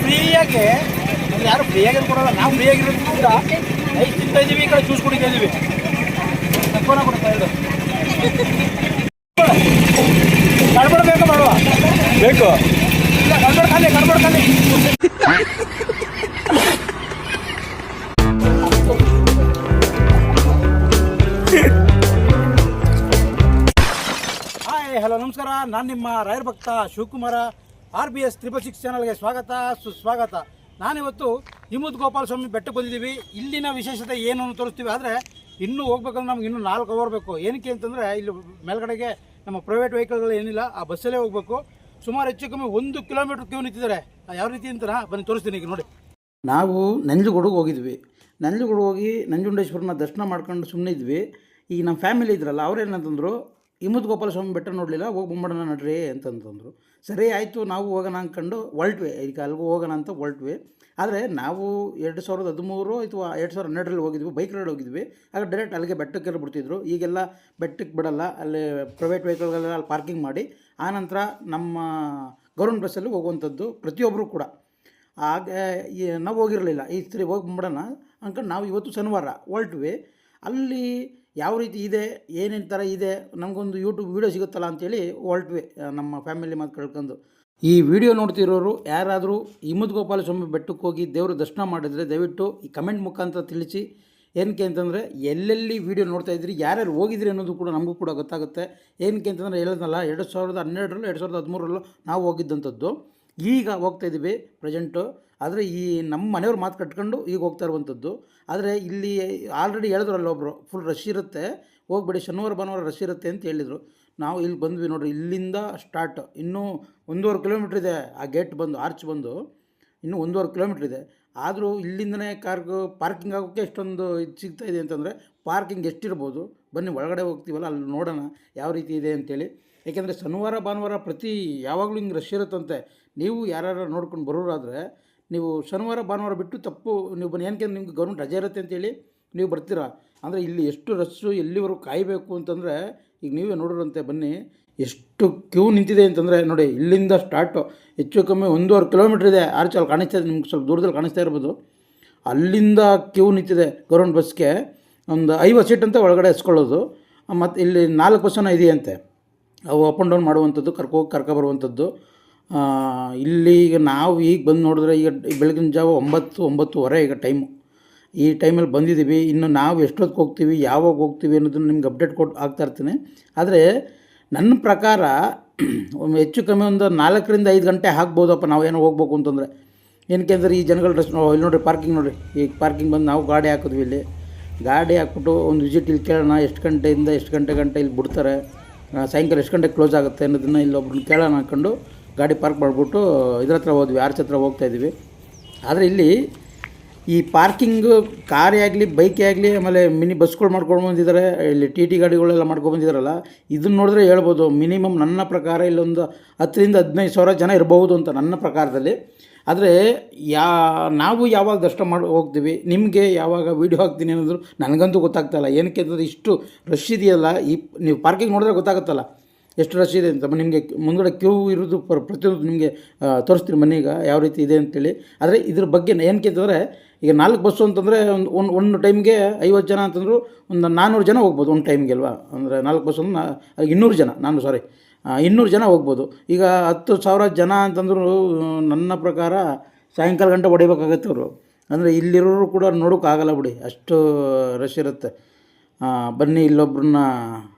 ಫ್ರೀಯಾಗಿ ಯಾರು ಫ್ರೀಯಾಗಿ ಕೊಡೋಲ್ಲ, ನಾವು ಫ್ರೀಯಾಗಿರೋದು ಕೂಡ ಐದು ತಿಂತಾ ಇದ್ದೀವಿ, ಈ ಕಡೆ ಜ್ಯೂಸ್ ಕುಡಿತಾ ಇದ್ದೀವಿ. ತಕ್ಕೋಣ ಕೊಡ್ತಾ ಇದ್ದು ಗಡ್ಬಡ ಬೇಕು ಮಾಡುವ ಬೇಕು ಇಲ್ಲ, ಗಡ್ಬಡ ಖಾಲಿ ಗಡ್ಬಡ ಖಾಲಿ. ಹಲೋ ನಮಸ್ಕಾರ, ನಾನು ನಿಮ್ಮ ರಾಯರ್ ಭಕ್ತ ಶಿವಕುಮಾರ. RBS 666 ಚಾನಲ್ಗೆ ಸ್ವಾಗತ ಸುಸ್ವಾಗತ. ನಾನಿವತ್ತು ಹಿಮುದ್ ಗೋಪಾಲ ಸ್ವಾಮಿ ಬೆಟ್ಟಕ್ಕೆ ಬಂದಿದ್ದೀವಿ. ಇಲ್ಲಿನ ವಿಶೇಷತೆ ಏನು ಅಂತ ತೋರಿಸ್ತೀವಿ. ಆದರೆ ಇನ್ನೂ ಹೋಗ್ಬೇಕಂದ್ರೆ ನಮ್ಗೆ ಇನ್ನೂ 4 ಅವರ್ ಬೇಕು. ಏನಕ್ಕೆ ಅಂತಂದರೆ ಇಲ್ಲಿ ಮೇಲ್ಗಡೆಗೆ ನಮ್ಮ ಪ್ರೈವೇಟ್ ವೆಹಿಕಲ್ಗಳು ಏನಿಲ್ಲ, ಆ ಬಸ್ಸಲ್ಲೇ ಹೋಗಬೇಕು. ಸುಮಾರು ಹೆಚ್ಚು ಕಮ್ಮಿ 1 ಕಿಲೋಮೀಟ್ರ್ ಕ್ಯೂ ನಿಂತಿದ್ದಾರೆ. ಯಾವ ರೀತಿ ಅಂತ ಬನ್ನಿ ತೋರಿಸ್ತೀನಿ. ಈಗ ನೋಡಿ, ನಾವು ನಂಜನಗೂಡಿಗೆ ಹೋಗಿದ್ವಿ. ನಂಜನಗೂಡು ಹೋಗಿ ನಂಜುಂಡೇಶ್ವರನ ದರ್ಶನ ಮಾಡ್ಕೊಂಡು ಸುಮ್ಮನೆ ಇದ್ವಿ. ಈಗ ನಮ್ಮ ಫ್ಯಾಮಿಲಿ ಇದ್ರಲ್ಲ, ಅವ್ರೇನಂತಂದರು, ಹಿಮುದ್ ಗೋಪಾಲ ಸ್ವಾಮಿ ಬೆಟ್ಟ ನೋಡಲಿಲ್ಲ, ಹೋಗಿ ಬಂದ್ಬಿಡೋಣ ನಡ್ರಿ ಅಂತಂತಂದರು. ಸರಿ ಆಯಿತು, ನಾವು ಹೋಗೋಣ ಅಂದ್ಕೊಂಡು ಹೊರಟ್ವಿ. ಈಗ ಅಲ್ಲಿಗೂ ಹೋಗೋಣ ಅಂತ ಹೊರಟ್ವಿ. ಆದರೆ ನಾವು 2013 ಅಥವಾ 2012ರಲ್ಲಿ ಹೋಗಿದ್ವಿ, ಬೈಕ್ ರೈಡ್ ಹೋಗಿದ್ವಿ. ಆಗ ಡೈರೆಕ್ಟ್ ಅಲ್ಲಿಗೆ ಬೆಟ್ಟಕ್ಕೆ ಬಿಡ್ತಿದ್ರು. ಈಗೆಲ್ಲ ಬೆಟ್ಟಕ್ಕೆ ಬಿಡಲ್ಲ, ಅಲ್ಲಿ ಪ್ರೈವೇಟ್ ವೆಹಿಕಲ್ಗಳೆಲ್ಲ ಅಲ್ಲಿ ಪಾರ್ಕಿಂಗ್ ಮಾಡಿ ಆನಂತರ ನಮ್ಮ ಗೌರ್ಮೆಂಟ್ ಬಸ್ಸಲ್ಲಿ ಹೋಗುವಂಥದ್ದು ಪ್ರತಿಯೊಬ್ಬರು ಕೂಡ. ಆಗ ನಾವು ಹೋಗಿರಲಿಲ್ಲ. ಈ ಸರಿ ಹೋಗಿ ಬಂದ್ಬಿಡೋಣ ಅಂದ್ಕೊಂಡು ನಾವು ಇವತ್ತು ಶನಿವಾರ ಹೊರಟ್ವಿ. ಅಲ್ಲಿ ಯಾವ ರೀತಿ ಇದೆ, ಏನೇನು ಥರ ಇದೆ, ನಮಗೊಂದು ಯೂಟ್ಯೂಬ್ ವೀಡಿಯೋ ಸಿಗುತ್ತಲ್ಲ ಅಂಥೇಳಿ ಹೊರಟ್ವಿ ನಮ್ಮ ಫ್ಯಾಮಿಲಿ ಮಾತು ಕಳ್ಕೊಂಡು. ಈ ವಿಡಿಯೋ ನೋಡ್ತಿರೋರು ಯಾರಾದರೂ ಹಿಮುದ್ ಗೋಪಾಲ ಸ್ವಾಮಿ ಬೆಟ್ಟಕ್ಕೆ ಹೋಗಿ ದೇವರು ದರ್ಶನ ಮಾಡಿದರೆ ದಯವಿಟ್ಟು ಈ ಕಮೆಂಟ್ ಮುಖಾಂತರ ತಿಳಿಸಿ. ಏನಕ್ಕೆ ಅಂತಂದರೆ ಎಲ್ಲೆಲ್ಲಿ ವೀಡಿಯೋ ನೋಡ್ತಾ ಇದ್ರಿ, ಯಾರ್ಯಾರು ಹೋಗಿದ್ರಿ ಅನ್ನೋದು ಕೂಡ ನಮಗೂ ಕೂಡ ಗೊತ್ತಾಗುತ್ತೆ. ಏನಕ್ಕೆ ಅಂತಂದರೆ ಹೇಳಿದ್ನಲ್ಲ, 2012ರಲ್ಲೂ 2013ರಲ್ಲೂ ನಾವು ಹೋಗಿದ್ದಂಥದ್ದು. ಈಗ ಹೋಗ್ತಾಯಿದ್ದೀವಿ ಪ್ರೆಸೆಂಟು. ಆದರೆ ಈ ನಮ್ಮ ಮನೆಯವ್ರು ಮಾತು ಕಟ್ಕೊಂಡು ಈಗ ಹೋಗ್ತಾ ಇರುವಂಥದ್ದು. ಆದರೆ ಇಲ್ಲಿ ಆಲ್ರೆಡಿ ಹೇಳಿದ್ರಲ್ಲ ಒಬ್ಬರು, ಫುಲ್ ರಶ್ ಇರುತ್ತೆ, ಹೋಗ್ಬೇಡಿ, ಶನಿವಾರ ಭಾನುವಾರ ರಶ್ ಇರುತ್ತೆ ಅಂತ ಹೇಳಿದರು. ನಾವು ಇಲ್ಲಿ ಬಂದ್ವಿ ನೋಡಿರಿ. ಇಲ್ಲಿಂದ ಸ್ಟಾರ್ಟ್ ಇನ್ನೂ 1.5 ಕಿಲೋಮೀಟ್ರ್ ಇದೆ. ಆ ಗೇಟ್ ಬಂದು ಆರ್ಚ್ ಬಂದು ಇನ್ನೂ 1.5 ಕಿಲೋಮೀಟ್ರ್ ಇದೆ. ಆದರೂ ಇಲ್ಲಿಂದನೇ ಕಾರ್ಗೆ ಪಾರ್ಕಿಂಗ್ ಆಗೋಕ್ಕೆ ಎಷ್ಟೊಂದು ಇದು ಸಿಗ್ತಾಯಿದೆ ಅಂತಂದರೆ, ಪಾರ್ಕಿಂಗ್ ಎಷ್ಟಿರ್ಬೋದು ಬನ್ನಿ ಒಳಗಡೆ ಹೋಗ್ತೀವಲ್ಲ, ಅಲ್ಲಿ ನೋಡೋಣ ಯಾವ ರೀತಿ ಇದೆ ಅಂತೇಳಿ. ಏಕೆಂದರೆ ಶನಿವಾರ ಭಾನುವಾರ ಪ್ರತಿ ಯಾವಾಗಲೂ ಹಿಂಗೆ ರಶ್ ಇರುತ್ತಂತೆ. ನೀವು ಯಾರು ನೋಡ್ಕೊಂಡು ಬರೋರಾದರೆ ನೀವು ಶನಿವಾರ ಭಾನುವಾರ ಬಿಟ್ಟು ತಪ್ಪು ನೀವು ಬನ್ನಿ. ಏನಕ್ಕೆ ನಿಮ್ಗೆ ಗೌರ್ಮೆಂಟ್ ರಜೆ ಇರುತ್ತೆ ಅಂತೇಳಿ ನೀವು ಬರ್ತೀರಾ. ಅಂದರೆ ಇಲ್ಲಿ ಎಷ್ಟು ರಶ್ಶು, ಎಲ್ಲಿವರೆಗೂ ಕಾಯಬೇಕು ಅಂತಂದರೆ ಈಗ ನೀವೇ ನೋಡಿರಂತೆ. ಬನ್ನಿ ಎಷ್ಟು ಕ್ಯೂ ನಿಂತಿದೆ ಅಂತಂದರೆ ನೋಡಿ, ಇಲ್ಲಿಂದ ಸ್ಟಾರ್ಟು ಹೆಚ್ಚು ಕಮ್ಮಿ 1.5 ಕಿಲೋಮೀಟ್ರ್ ಇದೆ. ಆರ್ಚಲ್ಲಿ ಕಾಣಿಸ್ತಾ ಇದೆ ನಿಮ್ಗೆ, ಸ್ವಲ್ಪ ದೂರದಲ್ಲಿ ಕಾಣಿಸ್ತಾ ಇರ್ಬೋದು. ಅಲ್ಲಿಂದ ಕ್ಯೂ ನಿಂತಿದೆ ಗೌರ್ಮೆಂಟ್ ಬಸ್ಗೆ. ಒಂದು 50 ಸೀಟ್ ಅಂತ ಒಳಗಡೆ ಎಸ್ಕೊಳ್ಳೋದು. ಮತ್ತು ಇಲ್ಲಿ 4 ಬಸ್ಸನ್ನು ಇದೆಯಂತೆ, ಅವು ಅಪ್ ಆ್ಯಂಡ್ ಡೌನ್ ಮಾಡುವಂಥದ್ದು, ಕರ್ಕೊಬರುವಂಥದ್ದು. ಇಲ್ಲಿ ಈಗ ನಾವು ಈಗ ಬಂದು ನೋಡಿದ್ರೆ, ಈಗ ಬೆಳಗಿನ ಜಾವ 9-9:30 ಈಗ ಟೈಮು. ಈ ಟೈಮಲ್ಲಿ ಬಂದಿದ್ದೀವಿ. ಇನ್ನು ನಾವು ಎಷ್ಟೊತ್ತಿಗೆ ಹೋಗ್ತೀವಿ, ಯಾವಾಗ ಹೋಗ್ತೀವಿ ಅನ್ನೋದನ್ನು ನಿಮ್ಗೆ ಅಪ್ಡೇಟ್ ಆಗ್ತಾಯಿರ್ತೀನಿ. ಆದರೆ ನನ್ನ ಪ್ರಕಾರ ಹೆಚ್ಚು ಕಮ್ಮಿ ಒಂದು 4-5 ಗಂಟೆ ಆಗ್ಬೋದಪ್ಪ ನಾವೇನೋ ಹೋಗ್ಬೇಕು ಅಂತಂದರೆ. ಏನಕ್ಕೆ ಅಂದರೆ ಈ ಜನಗಳ ಡ್ರೆಸ್ ಇಲ್ಲಿ ನೋಡಿರಿ, ಪಾರ್ಕಿಂಗ್ ನೋಡಿರಿ. ಈಗ ಪಾರ್ಕಿಂಗ್ ಬಂದು ನಾವು ಗಾಡಿ ಹಾಕಿದ್ವಿ. ಇಲ್ಲಿ ಗಾಡಿ ಹಾಕ್ಬಿಟ್ಟು ಒಂದು ವಿಸಿಟ್ ಇಲ್ಲಿ ಕೇಳೋಣ, ಎಷ್ಟು ಗಂಟೆಯಿಂದ ಎಷ್ಟು ಗಂಟೆ ಇಲ್ಲಿ ಬಿಡ್ತಾರೆ, ಸಾಯಂಕಾಲ ಎಷ್ಟು ಗಂಟೆಗೆ ಕ್ಲೋಸ್ ಆಗುತ್ತೆ ಅನ್ನೋದನ್ನು ಇಲ್ಲೊಬ್ರನ್ನ ಕೇಳೋಣ ಅಂದ್ಕೊಂಡು ಗಾಡಿ ಪಾರ್ಕ್ ಮಾಡಿಬಿಟ್ಟು ಇದ್ರ ಹತ್ರ ಹೋದ್ವಿ, ಆರ್ಚ್ ಹತ್ರ ಹೋಗ್ತಾಯಿದ್ವಿ. ಆದರೆ ಇಲ್ಲಿ ಈ ಪಾರ್ಕಿಂಗು ಕಾರೇ ಆಗಲಿ ಬೈಕೇ ಆಗಲಿ, ಆಮೇಲೆ ಮಿನಿ ಬಸ್ಗಳು ಮಾಡ್ಕೊಂಡು ಬಂದಿದ್ದಾರೆ, ಇಲ್ಲಿ ಟಿ ಗಾಡಿಗಳೆಲ್ಲ ಮಾಡ್ಕೊಂಡು ಬಂದಿದ್ದಾರಲ್ಲ, ಇದನ್ನು ನೋಡಿದ್ರೆ ಹೇಳ್ಬೋದು ಮಿನಿಮಮ್ ನನ್ನ ಪ್ರಕಾರ ಇಲ್ಲೊಂದು 10,000-15,000 ಸಾವಿರ ಜನ ಇರಬಹುದು ಅಂತ ನನ್ನ ಪ್ರಕಾರದಲ್ಲಿ. ಆದರೆ ನಾವು ಯಾವಾಗ ದರ್ಶನ ಮಾಡಿ ಹೋಗ್ತೀವಿ, ನಿಮಗೆ ಯಾವಾಗ ವೀಡಿಯೋ ಹಾಕ್ತೀನಿ ಅನ್ನೋದು ನನಗಂತೂ ಗೊತ್ತಾಗ್ತಾಯಿಲ್ಲ. ಏನಕ್ಕೆ ಅಂತಂದರೆ ಇಷ್ಟು ರಶ್ ಇದೆಯಲ್ಲ, ಈ ನೀವು ಪಾರ್ಕಿಂಗ್ ನೋಡಿದ್ರೆ ಗೊತ್ತಾಗುತ್ತಲ್ಲ ಎಷ್ಟು ರಶ್ ಇದೆ ಅಂತ. ನಿಮಗೆ ಮುಂದ್ಗಡೆ ಕ್ಯೂ ಇರೋದು ಪ್ರತಿಯೊಂದು ನಿಮಗೆ ತೋರಿಸ್ತೀನಿ ಮನೀಗ ಯಾವ ರೀತಿ ಇದೆ ಅಂತೇಳಿ. ಆದರೆ ಇದ್ರ ಬಗ್ಗೆ ಏನಕ್ಕೆ ಅಂತಂದರೆ, ಈಗ 4 ಬಸ್ಸು ಅಂತಂದರೆ ಒಂದು ಟೈಮ್ಗೆ 50 ಜನ ಅಂತಂದರೂ ಒಂದು 400 ಜನ ಹೋಗ್ಬೋದು ಒಂದು ಟೈಮ್ಗೆ ಅಲ್ವಾ. ಅಂದರೆ 4 ಬಸ್ಸು 200 ಜನ, 200 ಜನ ಹೋಗ್ಬೋದು. ಈಗ 10,000 ಜನ ಅಂತಂದರೂ ನನ್ನ ಪ್ರಕಾರ ಸಾಯಂಕಾಲ ಗಂಟೆ ಹೊಡಿಬೇಕಾಗತ್ತೆ ಅವರು. ಅಂದರೆ ಇಲ್ಲಿರೋರು ಕೂಡ ನೋಡೋಕ್ಕಾಗಲ್ಲ ಬಿಡಿ, ಅಷ್ಟು ರಶ್ ಇರುತ್ತೆ. ಬನ್ನಿ ಇಲ್ಲೊಬ್ರನ್ನ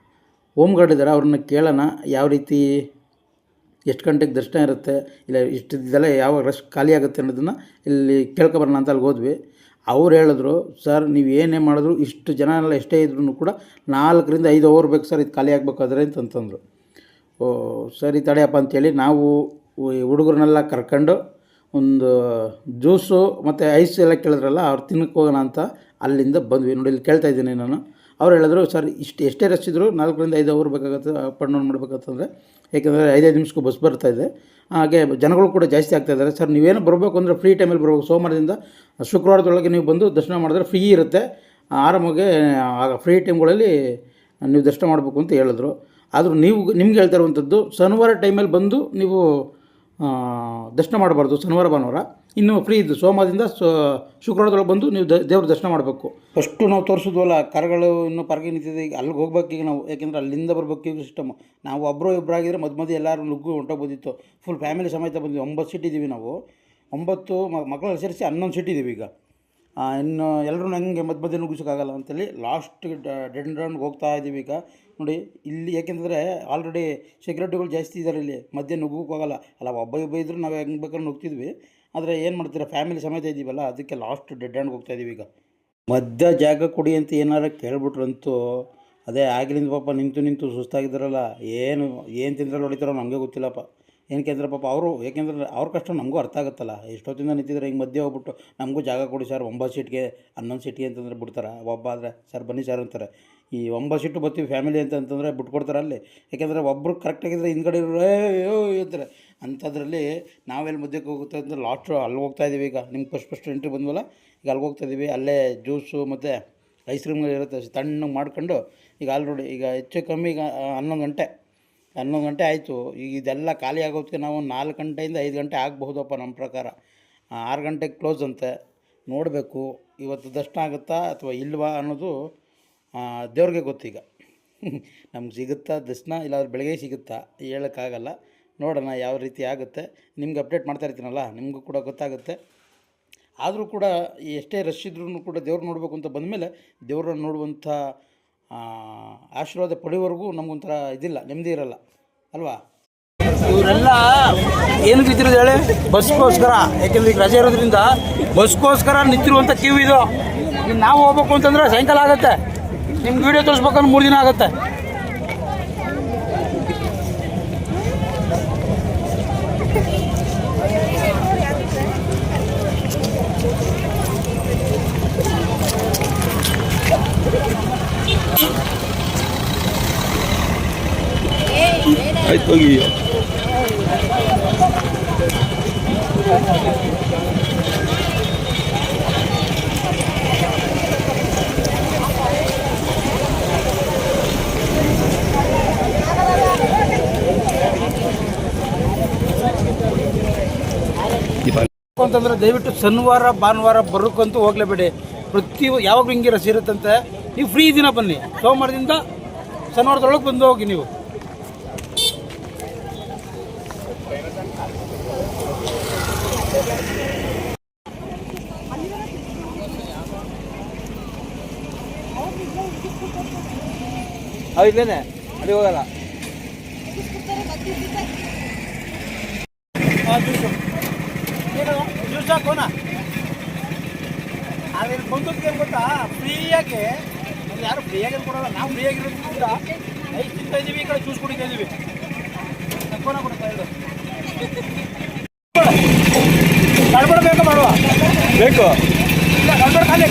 ಹೋಮ್ ಗಾರ್ಡ್ ಇದ್ದಾರೆ, ಅವ್ರನ್ನ ಕೇಳೋಣ ಯಾವ ರೀತಿ, ಎಷ್ಟು ಗಂಟೆಗೆ ದರ್ಶನ ಇರುತ್ತೆ, ಇಲ್ಲ ಇದೆಲ್ಲ ಯಾವಾಗ ರಶ್ ಖಾಲಿ ಆಗುತ್ತೆ ಅನ್ನೋದನ್ನು ಇಲ್ಲಿ ಕೇಳ್ಕೊಬರೋಣ ಅಂತ ಅಲ್ಲಿ ಹೋದ್ವಿ. ಅವ್ರು ಹೇಳಿದ್ರು, ಸರ್ ನೀವು ಏನೇ ಮಾಡಿದ್ರು ಇಷ್ಟು ಜನ ಎಲ್ಲ ಎಷ್ಟೇ ಇದ್ರೂ ಕೂಡ 4-5 ಅವರ್ ಬೇಕು ಸರ್ ಇದು ಖಾಲಿ ಆಗಬೇಕಾದ್ರೆ ಅಂತಂತಂದರು. ಓ ಸರಿ ತಡೆಯಪ್ಪ ಅಂತೇಳಿ ನಾವು ಹುಡುಗರನ್ನೆಲ್ಲ ಕರ್ಕೊಂಡು ಒಂದು ಜ್ಯೂಸು ಮತ್ತು ಐಸ್ ಎಲ್ಲ ಕೇಳಿದ್ರಲ್ಲ, ಅವ್ರು ತಿನ್ನಕ್ಕೆ ಹೋಗೋಣ ಅಂತ ಅಲ್ಲಿಂದ ಬಂದ್ವಿ. ನೋಡಿ ಇಲ್ಲಿ ಕೇಳ್ತಾ ಇದ್ದೀನಿ ನಾನು. ಅವ್ರು ಹೇಳಿದ್ರು, ಸರ್ ಎಷ್ಟೇ ರಶ್ ಇದ್ದರೂ 4-5 ಅವರ್ ಬೇಕಾಗುತ್ತೆ ಅಪ್ ಆ್ಯಂಡ್ ಡೌನ್ ಮಾಡಬೇಕಂತಂದರೆ, ಏಕೆಂದರೆ 5 ನಿಮಿಷಕ್ಕೂ ಬಸ್ ಬರ್ತಾಯಿದೆ. ಹಾಗೆ ಜನಗಳು ಕೂಡ ಜಾಸ್ತಿ ಆಗ್ತಾಯಿದ್ದಾರೆ. ಸರ್ ನೀವೇನು ಬರಬೇಕು ಅಂದರೆ ಫ್ರೀ ಟೈಮಲ್ಲಿ ಬರಬೇಕು, ಸೋಮವಾರದಿಂದ ಶುಕ್ರವಾರದೊಳಗೆ ನೀವು ಬಂದು ದರ್ಶನ ಮಾಡಿದ್ರೆ ಫ್ರೀ ಇರುತ್ತೆ, ಆರಾಮಾಗೆ ಆಗ ಫ್ರೀ ಟೈಮ್ಗಳಲ್ಲಿ ನೀವು ದರ್ಶನ ಮಾಡಬೇಕು ಅಂತ ಹೇಳಿದ್ರು. ಆದರೂ ನಿಮ್ಗೆ ಹೇಳ್ತಾ ಇರುವಂಥದ್ದು, ಶನಿವಾರ ಟೈಮಲ್ಲಿ ಬಂದು ನೀವು ದರ್ಶನ ಮಾಡಬಾರ್ದು ಶನಿವಾರ ಭಾನುವಾರ. ಇನ್ನು ಫ್ರೀ ಇದ್ದು ಸೋಮವಾರದಿಂದ ಶುಕ್ರವಾರದೊಳಗೆ ಬಂದು ನೀವು ದೇವ್ರ ದರ್ಶನ ಮಾಡಬೇಕು. ಫಸ್ಟು ನಾವು ತೋರಿಸಿದ್ವಲ್ಲ ಕಾರ್ಗಳು ಇನ್ನೂ ಪಾರ್ಕಿಂಗ್ ನಿಂತಿದೆ, ಈಗ ಅಲ್ಲಿಗೆ ಹೋಗ್ಬೇಕು ಈಗ ನಾವು, ಯಾಕೆಂದರೆ ಅಲ್ಲಿಂದ ಬರ್ಬೇಕು ಈಗ ಸಿಸ್ಟಮ್. ನಾವು ಒಬ್ಬರು ಇಬ್ಬರಾಗಿದ್ದರೆ ಮಧ್ಯೆ ಎಲ್ಲರೂ ನುಗ್ಗು ಹೊಂಟೋಗ್ಬೋದಿತ್ತು. ಫುಲ್ ಫ್ಯಾಮಿಲಿ ಸಮೇತ ಬಂದ್ವಿ, 9 ಸೀಟ್ ಇದ್ದೀವಿ ನಾವು. 9 ಮಕ್ಕಳು ಸೇರಿಸಿ 11 ಸೀಟ್ ಇದ್ದೀವಿ ಈಗ. ಇನ್ನು ಎಲ್ಲರೂ ಹಂಗೆ ಮಧ್ಯೆ ನುಗ್ಗಿಸೋಕ್ಕಾಗಲ್ಲ ಅಂತೇಳಿ ಲಾಸ್ಟ್ ಡೆಡ್ ರೌಂಡ್ಗೆ ಹೋಗ್ತಾ ಇದ್ದೀವಿ ಈಗ. ನೋಡಿ ಇಲ್ಲಿ ಯಾಕೆಂತಂದರೆ ಆಲ್ರೆಡಿ ಸೆಕ್ಯೂರಿಟಿಗಳು ಜಾಸ್ತಿ ಇದ್ದಾರೆ, ಇಲ್ಲಿ ಮಧ್ಯೆ ನುಗ್ಗೋಕ್ಕಾಗಲ್ಲ. ಅಲ್ಲ ಒಬ್ಬ ಇದ್ದರೂ ನಾವು ಹೆಂಗೆ ಬೇಕಾದ್ರೆ ನುಗ್ತೀವಿ. ಆದರೆ ಏನು ಮಾಡ್ತೀರಾ, ಫ್ಯಾಮಿಲಿ ಸಮೇತ ಇದ್ದೀವಲ್ಲ, ಅದಕ್ಕೆ ಲಾಸ್ಟ್ ಡೆಡ್ ಹ್ಯಾಂಡ್ಗೆ ಹೋಗ್ತಾಯಿದ್ದೀವಿ ಈಗ. ಮಧ್ಯ ಜಾಗ ಕೊಡಿ ಅಂತ ಏನಾರು ಕೇಳ್ಬಿಟ್ರಂತೂ ಅದೇ ಆಗಲಿಂದ ಪಾಪ ನಿಂತು ಸುಸ್ತಾಗಿದ್ದಾರಲ್ಲ, ಏನು ತಿಂದ್ರಲ್ಲಿ ಹೊಡಿತಾರೋ ನಮಗೆ ಗೊತ್ತಿಲ್ಲಪ್ಪ. ಏನಕ್ಕೆ ಅಂದ್ರೆ ಪಾಪ ಅವರು, ಏಕೆಂದ್ರೆ ಅವ್ರ ಕಷ್ಟ ನಮಗೂ ಅರ್ಥ ಆಗುತ್ತಲ್ಲ. ಎಷ್ಟೊತ್ತಿಂದ ನಿಂತಿದ್ರೆ ಹಿಂಗೆ ಮಧ್ಯೆ ಹೋಗ್ಬಿಟ್ಟು ನಮಗೂ ಜಾಗ ಕೊಡಿ ಸರ್ 9 ಸೀಟ್ಗೆ 11 ಸೀಟ್ಗೆ ಅಂತಂದರೆ ಬಿಡ್ತಾರೆ. ಒಬ್ಬ ಆದರೆ ಸರ್ ಬನ್ನಿ ಸರ್ ಅಂತಾರೆ. ಈ 9 ಸೀಟು ಬರ್ತೀವಿ ಫ್ಯಾಮಿಲಿ ಅಂತಂದರೆ ಬಿಟ್ಕೊಡ್ತಾರೆ ಅಲ್ಲಿ. ಯಾಕೆಂದರೆ ಒಬ್ಬರು ಕರೆಕ್ಟಾಗಿದ್ದರೆ ಹಿಂದ್ಗಡೆ ಅಯ್ಯೋ ಇರ್ತಾರೆ. ಅಂಥದ್ರಲ್ಲಿ ನಾವೆಲ್ಲಿ ಮಧ್ಯಕ್ಕೆ ಹೋಗುತ್ತೆ ಅಂದರೆ ಲಾಸ್ಟು ಅಲ್ಲಿ ಹೋಗ್ತಾಯಿದ್ದೀವಿ ಈಗ. ನಿಮ್ಗೆ ಫಸ್ಟ್ ಎಂಟ್ರಿ ಬಂದ್ವಲ್ಲ, ಈಗ ಅಲ್ಲಿಗೆ ಹೋಗ್ತಾಯಿದ್ದೀವಿ. ಅಲ್ಲೇ ಜ್ಯೂಸು ಮತ್ತು ಐಸ್ ಕ್ರೀಮ್ಗಳು ಇರುತ್ತೆ, ತಣ್ಣಗೆ ಮಾಡ್ಕೊಂಡು ಈಗ ಆಲ್ರೆಡಿ ಈಗ ಹೆಚ್ಚು ಕಮ್ಮಿ ಈಗ 11 ಗಂಟೆ ಆಯಿತು. ಈಗ ಇದೆಲ್ಲ ಖಾಲಿ ಆಗೋದಕ್ಕೆ ನಾವು 4 ಗಂಟೆಯಿಂದ 5 ಗಂಟೆ ಆಗಬಹುದಪ್ಪ ನಮ್ಮ ಪ್ರಕಾರ. 6 ಗಂಟೆಗೆ ಕ್ಲೋಸ್ ಅಂತೆ. ನೋಡಬೇಕು ಇವತ್ತು ದರ್ಶನ ಆಗುತ್ತಾ ಅಥವಾ ಇಲ್ವಾ ಅನ್ನೋದು ದೇವ್ರಿಗೆ ಗೊತ್ತೀಗ. ನಮ್ಗೆ ಸಿಗುತ್ತಾ ದರ್ಶನ, ಇಲ್ಲಾಂದ್ರೆ ಬೆಳಗ್ಗೆ ಸಿಗುತ್ತಾ ಹೇಳೋಕ್ಕಾಗಲ್ಲ. ನೋಡೋಣ ಯಾವ ರೀತಿ ಆಗುತ್ತೆ. ನಿಮ್ಗೆ ಅಪ್ಡೇಟ್ ಮಾಡ್ತಾ ಇರ್ತೀನಲ್ಲ, ನಿಮಗೂ ಕೂಡ ಗೊತ್ತಾಗುತ್ತೆ. ಆದರೂ ಕೂಡ ಎಷ್ಟೇ ರಶ್ ಇದ್ರೂ ಕೂಡ ದೇವ್ರು ನೋಡಬೇಕು ಅಂತ ಬಂದಮೇಲೆ ದೇವ್ರನ್ನ ನೋಡುವಂಥ ಆಶೀರ್ವಾದ ಪಡೆಯುವವರೆಗೂ ನಮಗೊಂಥರ ಇದಿಲ್ಲ, ನೆಮ್ಮದಿ ಇರಲ್ಲ ಅಲ್ವಾ. ಇವರೆಲ್ಲ ಏನು ನಿಂತಿರೋದು ಹೇಳಿ, ಬಸ್ಗೋಸ್ಕರ. ಯಾಕೆಂದ್ರೆ ಈಗ ರಜೆ ಇರೋದ್ರಿಂದ ಬಸ್ಗೋಸ್ಕರ ನಿಂತಿರುವಂಥ ಕ್ಯೂ ಇದು. ಈಗ ನಾವು ಹೋಗ್ಬೇಕು ಅಂತಂದರೆ ಸಾಯಂಕಾಲ ಆಗುತ್ತೆ. ನಿಮ್ಗೆ ವೀಡಿಯೋ ತೋರಿಸ್ಬೇಕಂದ್ರೆ 3 ದಿನ ಆಗುತ್ತೆ. ಆಯ್ತು ಹೋಗಿ. ಅಂತಂದ್ರೆ ದಯವಿಟ್ಟು ಶನಿವಾರ ಭಾನುವಾರ ಬರೋಕ್ಕಂತೂ ಹೋಗ್ಲೇಬೇಡಿ. ಯಾವಾಗಲೂ ಹಿಂಗೆ ರಶ್ ಇರುತ್ತಂತೆ. ನೀವು ಫ್ರೀ ದಿನ ಬನ್ನಿ, ಸೋಮವಾರದಿಂದ ಶನಿವಾರದೊಳಗೆ ಬಂದು ಹೋಗಿ ನೀವು. ಇಲ್ಲೇನೆ ಅಲ್ಲಿ ಹೋಗಲ್ಲ. ಜ್ಯೂಸ್ ಹಾಕೋಣ. ಅದೇನು ಬಂದಕ್ಕೆ ಏನು ಗೊತ್ತಾ, ಫ್ರೀಯಾಗಿ ಯಾರು ಫ್ರೀಯಾಗಿ ಕೊಡೋಲ್ಲ. ನಾವು ಫ್ರೀಯಾಗಿರೋದು ಕೂಡ ಐಸ್ ತಿಂತಾ ಇದ್ದೀವಿ, ಈ ಕಡೆ ಜ್ಯೂಸ್ ಕುಡಿತಾ ಇದ್ದೀವಿ. ತಕ್ಕೋಣ ಕೊಡ್ತಾ ಇರೋದು ಗಡ್ಬಡ್ ಬೇಕು ಮಾಡುವ ಬೇಕು. ಇಲ್ಲ ಗಡ್ಬಡ್ ಖಾಲಿ.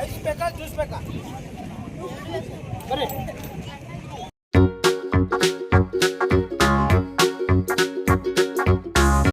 ಐಸ್ ಬೇಕಾ ಜ್ಯೂಸ್ ಬೇಕಾ? ಬರ್ರಿ.